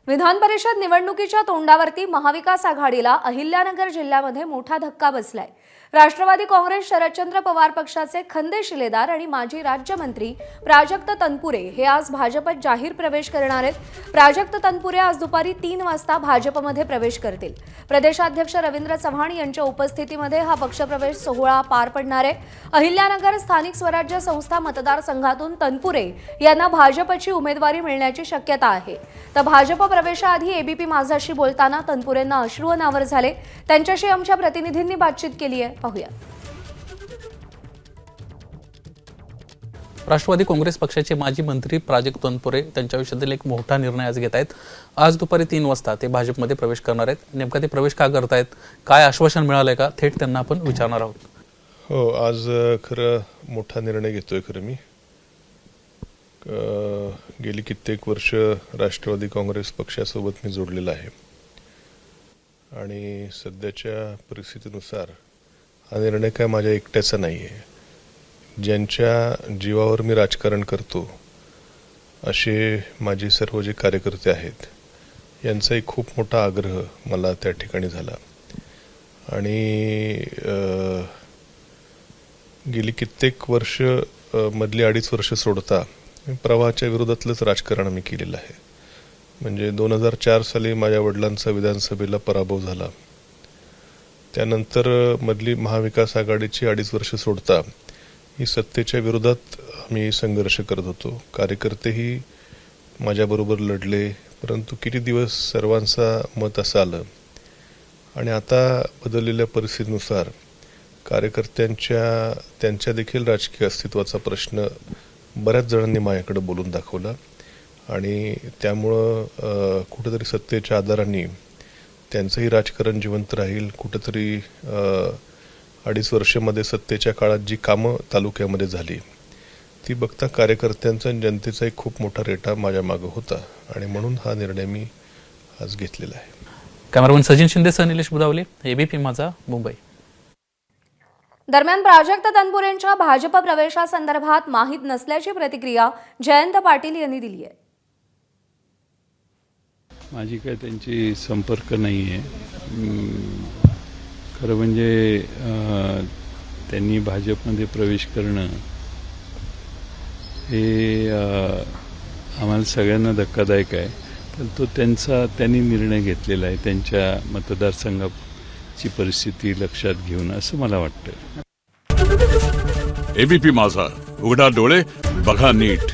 विधान परिषद निवडणुकीच्या तोंडावरती महाविकास आघाडीला अहिल्यानगर जिल्ह्यामध्ये मोठा धक्का बसलाय। राष्ट्रवादी काँग्रेस शरदचंद्र पवार पक्षाचे खंदे शिलेदार आणि माजी राज्यमंत्री प्राजक्त तनपुरे हे आज भाजपत जाहीर प्रवेश करणार आहेत। प्राजक्त तनपुरे आज दुपारी 3 वाजता भाजपमध्ये प्रवेश करतील। प्रदेशाध्यक्ष रवींद्र चव्हाण यांच्या उपस्थितीमध्ये हा पक्षप्रवेश सोहळा पार पडणार आहे। अहिल्यानगर स्थानिक स्वराज्य संस्था मतदारसंघातून तनपुरे यांना भाजपची उमेदवारी मिळण्याची शक्यता आहे। तर भाजप प्रवेशाआधी एबीपी माझाशी बोलताना तनपुरेंना अश्रू अनावर झाले। त्यांच्याशी आमच्या प्रतिनिधींनी बातचीत केली आहे, पाहूया। राष्ट्रवादी काँग्रेस पक्षाचे माजी मंत्री प्राजक्त तनपुरे त्यांच्या विषयातील एक मोठा निर्णय आज घेत आहेत। आज दुपारी 3 वाजता ते भाजपमध्ये प्रवेश करणार आहेत। नेमका ते प्रवेश का करतायत, काय आश्वासन मिळालंय का, थेट त्यांना आपण विचारणार आहोत। हो, आज खरं मोठा निर्णय घेतोय। खरं मी गेली कित्येक वर्ष राष्ट्रवादी काँग्रेस पक्षासोबत मी जोडलेला आहे आणि सध्याच्या परिस्थितीनुसार हा निर्णय काय माझ्या एकट्याचा नाही आहे। ज्यांच्या जीवावर मी राजकारण करतो असे माझे सर्व जे कार्यकर्ते आहेत यांचा एक खूप मोठा आग्रह मला त्या ठिकाणी झाला आणि गेली कित्येक वर्ष मधली 2.5 वर्ष सोडता प्रवाहाच्या विरोधातलंच राजकारण मी केलेलं आहे। म्हणजे 2004 साली माझ्या वडिलांचा विधानसभेला पराभव झाला। त्यानंतर मधली महाविकास आघाडीची 2.5 वर्ष सोडता ही सत्तेच्या विरोधात आम्ही संघर्ष करत होतो। कार्यकर्तेही माझ्याबरोबर लढले, परंतु किती दिवस सर्वांचा मत असं आलं आणि आता बदललेल्या परिस्थितीनुसार त्यांच्या देखील राजकीय अस्तित्वाचा प्रश्न बऱ्याच जणांनी माझ्याकडे बोलून दाखवला आणि त्यामुळं कुठेतरी सत्तेच्या आधाराने त्यांचंही राजकारण जिवंत राहील। कुठेतरी 2.5 वर्षामध्ये सत्तेच्या काळात जी कामं तालुक्यामध्ये झाली ती बघता कार्यकर्त्यांचा आणि जनतेचा एक खूप मोठा रेटा माझ्या मागे होता आणि म्हणून हा निर्णय मी आज घेतलेला आहे। कॅमेरामन सचिन शिंदेसह निलेश बुधावले, एबीपी माझा, मुंबई। दरम्यान प्राजक्त तनपुरेंच्या भाजप प्रवेशासंदर्भात माहीत नसल्याची प्रतिक्रिया जयंत पाटील यांनी दिली आहे। माझी काय त्यांची संपर्क नाही आहे। खरं म्हणजे त्यांनी भाजपमध्ये प्रवेश करणं हे आम्हाला सगळ्यांना धक्कादायक आहे, पण तो त्यांनी निर्णय घेतलेला आहे त्यांच्या मतदारसंघाची परिस्थिती लक्षात घेऊन, असं मला वाटतं। एबीपी माझा, उघडा डोळे बघा नीट।